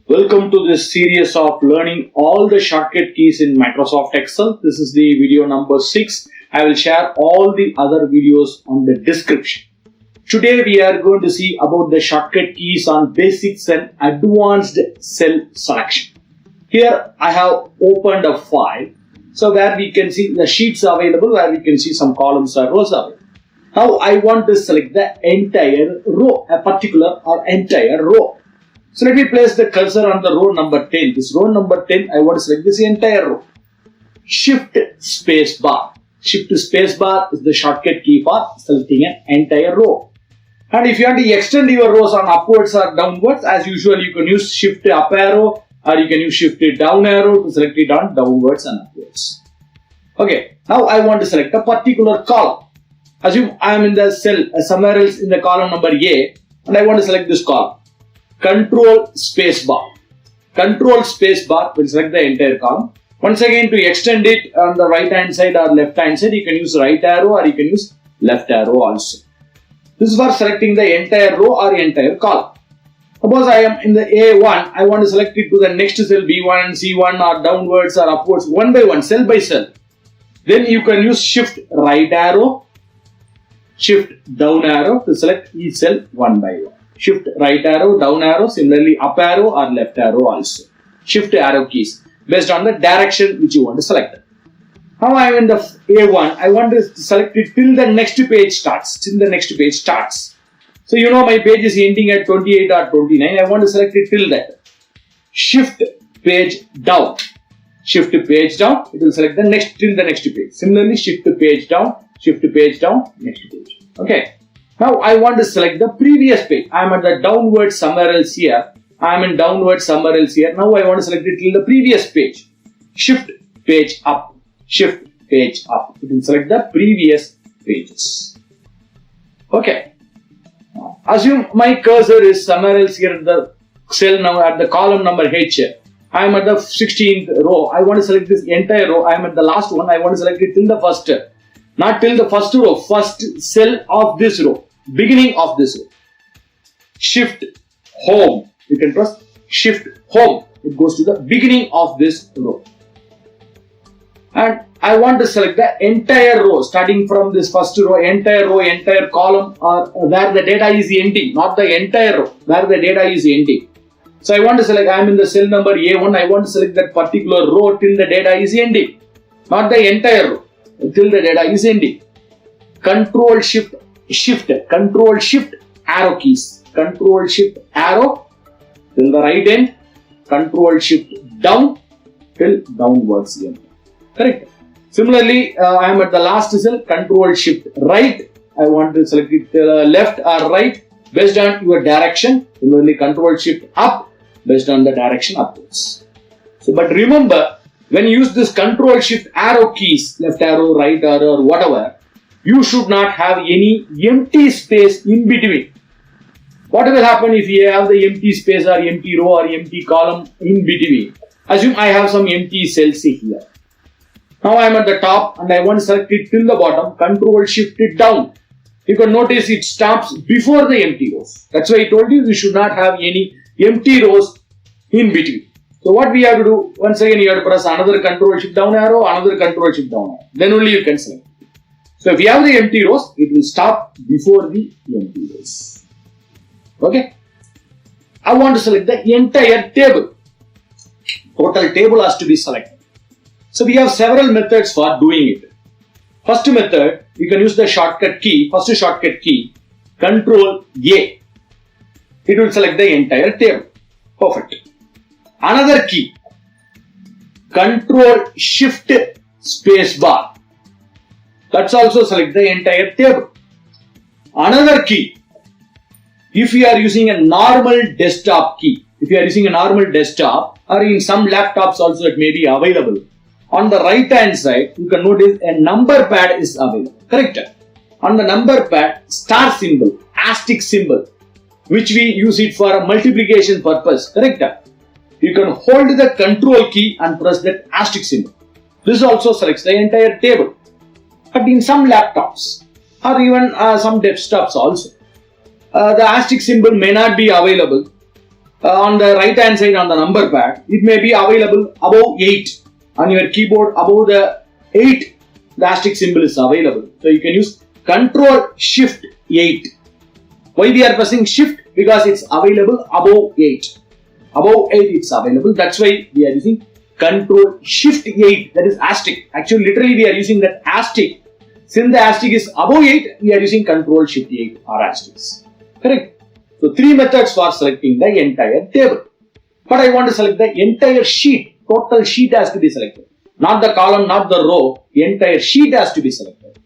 Welcome to this series of learning all the shortcut keys in Microsoft Excel. This is the video number 6. I will share all the other videos on the description. Today we are going to see about the shortcut keys on basics and advanced cell selection. Here I have opened a file. So where we can see the sheets available, where we can see some columns or rows available. Now I want to select the entire row, a particular or entire row. So let me place the cursor on the row number 10. This row number 10, I want to select this entire row. Shift space bar. Shift space bar is the shortcut key for selecting an entire row. And if you want to extend your rows on upwards or downwards, as usual, you can use shift up arrow or you can use shift down arrow to select it on downwards and upwards. Okay, now I want to select a particular column. Assume I am in the cell somewhere else in the column number A and I want to select this column. Control space bar. Control space bar will select the entire column. Once again, to extend it on the right hand side or left hand side, you can use right arrow or you can use left arrow also. This is for selecting the entire row or entire column. Suppose I am in the A1, I want to select it to the next cell B1, C1 or downwards or upwards one by one, cell by cell. Then you can use shift right arrow, shift down arrow to select each cell one by one. Shift right arrow, down arrow, similarly up arrow or left arrow also. Shift arrow keys based on the direction which you want to select. Now I am in the A1, I want to select it till the next page starts. So you know my page is ending at 28 or 29, I want to select it till that. Shift page down. Shift page down, it will select the next till the next page. Similarly, shift page down, next page. Okay. Now I want to select the previous page. I am at the downward somewhere else here. I am in downward somewhere else here. Now I want to select it till the previous page. Shift page up. Shift page up. It will select the previous pages. Okay. Assume my cursor is somewhere else here at the cell now at the column number H. I am at the 16th row. I want to select this entire row. I am at the last one. I want to select it till the first. Not till the first row. First cell of this row. Beginning of this row. Shift home. You can press shift home. It goes to the beginning of this row. And I want to select the entire row starting from this first row, entire column or where the data is ending. Not the entire row, where the data is ending. So I want to select, I am in the cell number A1. I want to select that particular row till the data is ending. Not the entire row, till the data is ending. Control shift arrow keys. Control shift arrow till the right end. Control shift down till downwards end. Correct. Similarly, I am at the last cell. Control shift right. I want to select it left or right based on your direction. Similarly, control shift up based on the direction upwards. So, but remember, when you use this control shift arrow keys, left arrow, right arrow, or whatever, you should not have any empty space in between. What will happen if you have the empty space or empty row or empty column in between? Assume I have some empty cells here. Now I am at the top and I want to select it till the bottom. Control shift it down. You can notice it stops before the empty rows. That's why I told you should not have any empty rows in between. So what we have to do, once again you have to press another control shift down arrow, another control shift down arrow. Then only you can select. So if you have the empty rows, it will stop before the empty rows. Okay. I want to select the entire table. Total table has to be selected. So we have several methods for doing it. First method, you can use the shortcut key, first shortcut key, Control A. It will select the entire table. Perfect. Another key, Control Shift space bar. That's also select the entire table. Another key, if you are using a normal desktop key, if you are using a normal desktop or in some laptops also it may be available. On the right hand side, you can notice a number pad is available. Correct? On the number pad, star symbol, asterisk symbol, which we use it for a multiplication purpose. Correct? You can hold the control key and press that asterisk symbol. This also selects the entire table. But in some laptops or even some desktops also, the asterisk symbol may not be available on the right hand side on the number pad, it may be available above 8. On your keyboard above the 8, the asterisk symbol is available. So you can use Control Shift 8. Why we are pressing Shift? Because it's available above 8. Above 8 it's available. That's why we are using Control Shift 8. That is asterisk. Actually, literally we are using that asterisk. Since the asterisk is above 8, we are using Control Shift 8 or asterisk. Correct? So 3 methods for selecting the entire table. But I want to select the entire sheet. Total sheet has to be selected. Not the column, not the row. The entire sheet has to be selected.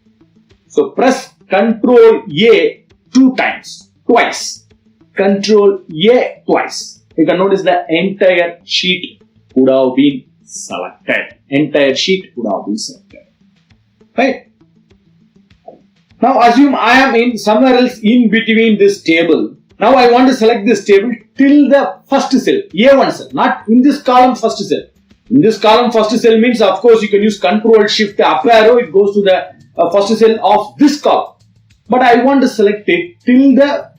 So press Control A 2 times. Twice. Control A twice. You can notice the entire sheet would have been selected. Entire sheet would have been selected. Right? Now assume I am in somewhere else in between this table. Now I want to select this table till the first cell, A1 cell, not in this column first cell. In this column first cell means, of course, you can use Control Shift up arrow, it goes to the first cell of this column. But I want to select it till the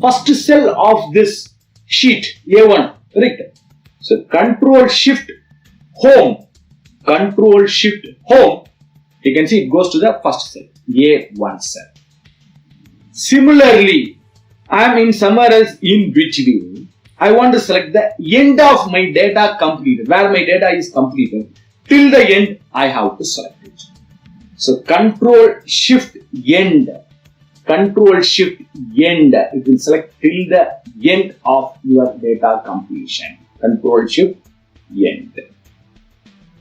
first cell of this sheet, A1, correct? So Control Shift Home, Control Shift Home, you can see it goes to the first cell, A1 cell. Similarly, I am in somewhere else in between. I want to select the end of my data completed, where my data is completed. Till the end, I have to select it. So Control Shift End, Control Shift End. It will select till the end of your data completion. Control Shift End.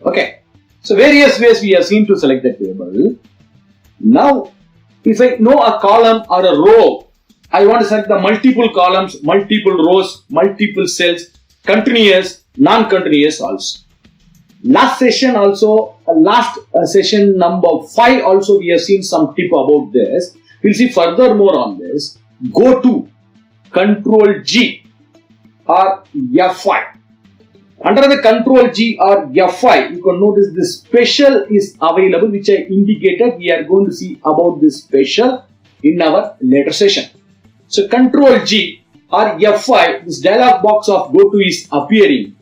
Okay. So various ways we have seen to select the table. Now, if I know a column or a row, I want to select the multiple columns, multiple rows, multiple cells, continuous, non-continuous also. Last session also, session number 5 also we have seen some tip about this. We'll see furthermore on this. Go to Control G or F5. Under the Control G or F5, you can notice this special is available, which I indicated. We are going to see about this special in our later session. So Control G or F5, this dialog box of go to is appearing.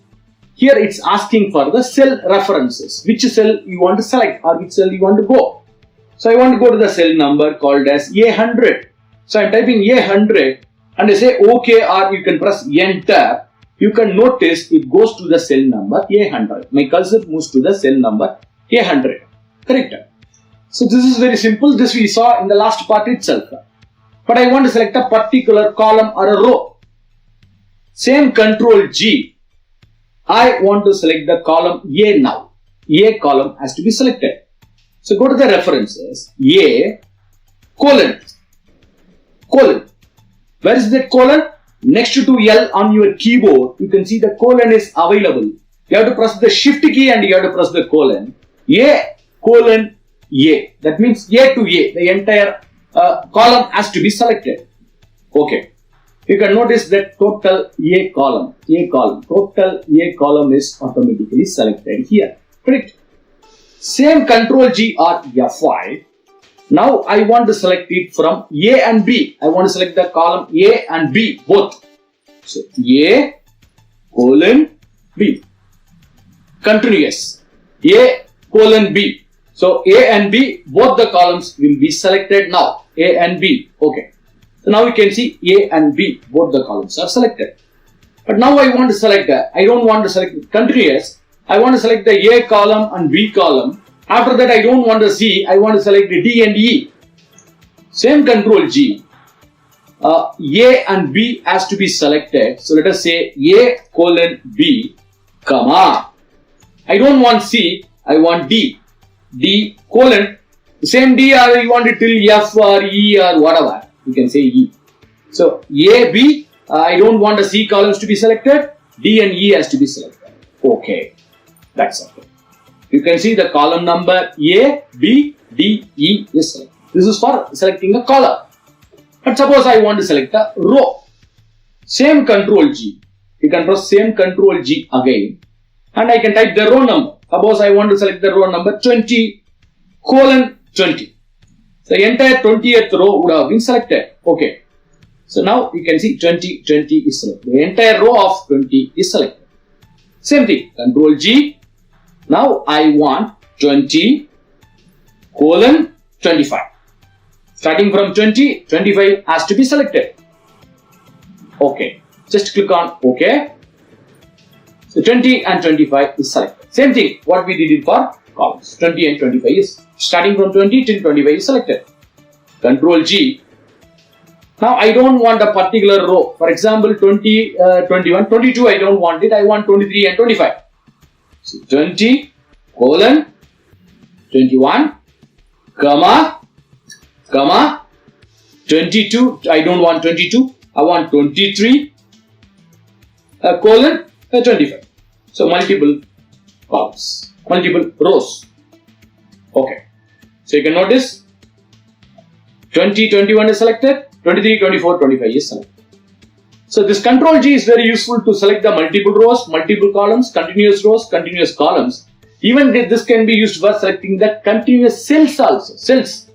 Here it's asking for the cell references. Which cell you want to select or which cell you want to go. So I want to go to the cell number called as A100. So I'm typing A100 and I say OK, or you can press Enter. You can notice it goes to the cell number A100. My cursor moves to the cell number A100. Correct? So this is very simple. This we saw in the last part itself. But I want to select a particular column or a row. Same Control G. I want to select the column A now. A column has to be selected. So go to the references. A colon. Colon. Where is that colon? Next to L on your keyboard, you can see the colon is available. You have to press the Shift key and you have to press the colon. A colon A. That means A to A. The entire column has to be selected. Okay. You can notice that total A column, total A column is automatically selected here. Correct? Same Control G or F5. Now I want to select it from A and B. I want to select the column A and B both. So A colon B. Continuous. A colon B. So A and B, both the columns will be selected now. A and B. Okay. So now you can see A and B, both the columns are selected. But now I want to select I don't want to select continuous. I want to select the A column and B column. After that I don't want to C. I want to select the D and E. Same Control G. A and B has to be selected. So let us say A colon B, comma. I don't want C. I want D. D colon. Same D or you want it till F or E or whatever. You can say E. So A, B. I don't want the C columns to be selected. D and E has to be selected. Okay. That's okay. You can see the column number A, B, D, E is selected. This is for selecting a column. But suppose I want to select a row. Same Control G. You can press same Control G again. And I can type the row number. Suppose I want to select the row number 20 colon 20. The entire 20th row would have been selected. Okay. So now you can see 20, 20 is selected. The entire row of 20 is selected. Same thing, Control G. Now I want 20 colon 25. Starting from 20, 25 has to be selected. OK. Just click on OK. So 20 and 25 is selected. Same thing, what we did it for columns. 20 and 25 is starting from 20 till 25 is selected. Control G. Now I don't want a particular row. For example, 20, 21, 22 I don't want it. I want 23 and 25. So 20 colon 21 comma 22. I don't want 22. I want 23 colon 25. So multiple columns, multiple rows. Okay. So you can notice 20, 21 is selected. 23, 24, 25 is selected. So this Control G is very useful to select the multiple rows, multiple columns, continuous rows, continuous columns. Even this can be used for selecting the continuous cells also. Cells.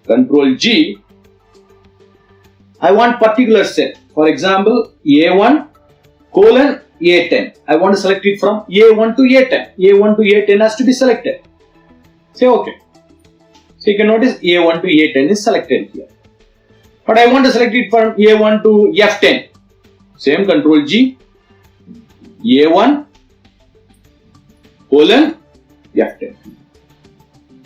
Control G. I want particular cell. For example, A1 colon A10. I want to select it from A1 to A10. A1 to A10 has to be selected. Say OK. So you can notice A1 to A10 is selected here. But I want to select it from A1 to F10. Same Control G. A1 colon F10.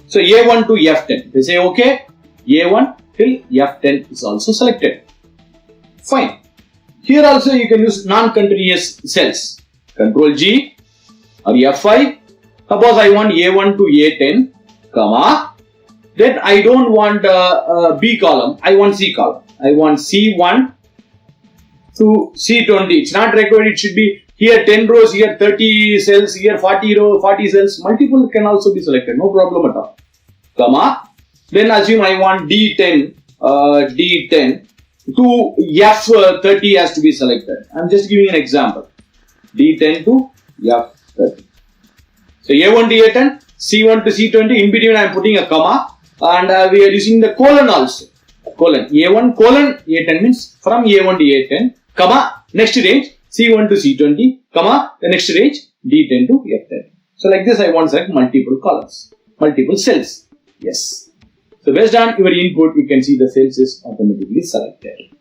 So A1 to F10. They say OK. A1 till F10 is also selected. Fine. Here also you can use non-continuous cells. Control G or F5. Suppose I want A1 to A10, comma. Then I don't want B column. I want C column. I want C1 to C20. It's not required. It should be here 10 rows, here 30 cells, here 40 cells. Multiple can also be selected. No problem at all. Comma. Then assume I want D10 to F30 has to be selected. I'm just giving an example. D10 to F30. So A1 to A10, C1 to C20. In between I am putting a comma. And we are using the colon also. Colon. A1 colon A10 means from A1 to A10, comma, next range C1 to C20, comma, the next range D10 to F10. So like this I want to select multiple columns, multiple cells. Yes. So based on your input, you can see the cells is automatically selected.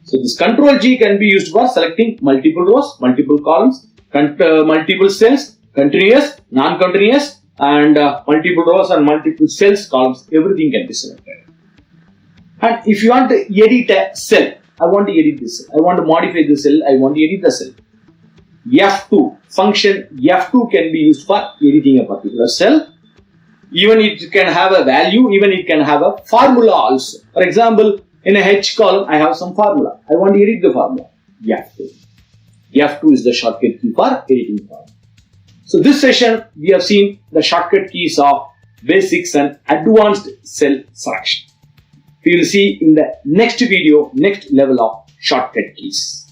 So this Control G can be used for selecting multiple rows, multiple columns, multiple cells, continuous, non-continuous, and multiple rows and multiple cells, columns, everything can be selected. And if you want to edit a cell, I want to edit this cell, I want to modify the cell, I want to edit the cell. F2, function F2 can be used for editing a particular cell. Even it can have a value, even it can have a formula also. For example, in a H column, I have some formula. I want to edit the formula. F2. F2 is the shortcut key for editing formula. So this session, we have seen the shortcut keys of basics and advanced cell selection. We will see in the next video, next level of shortcut keys.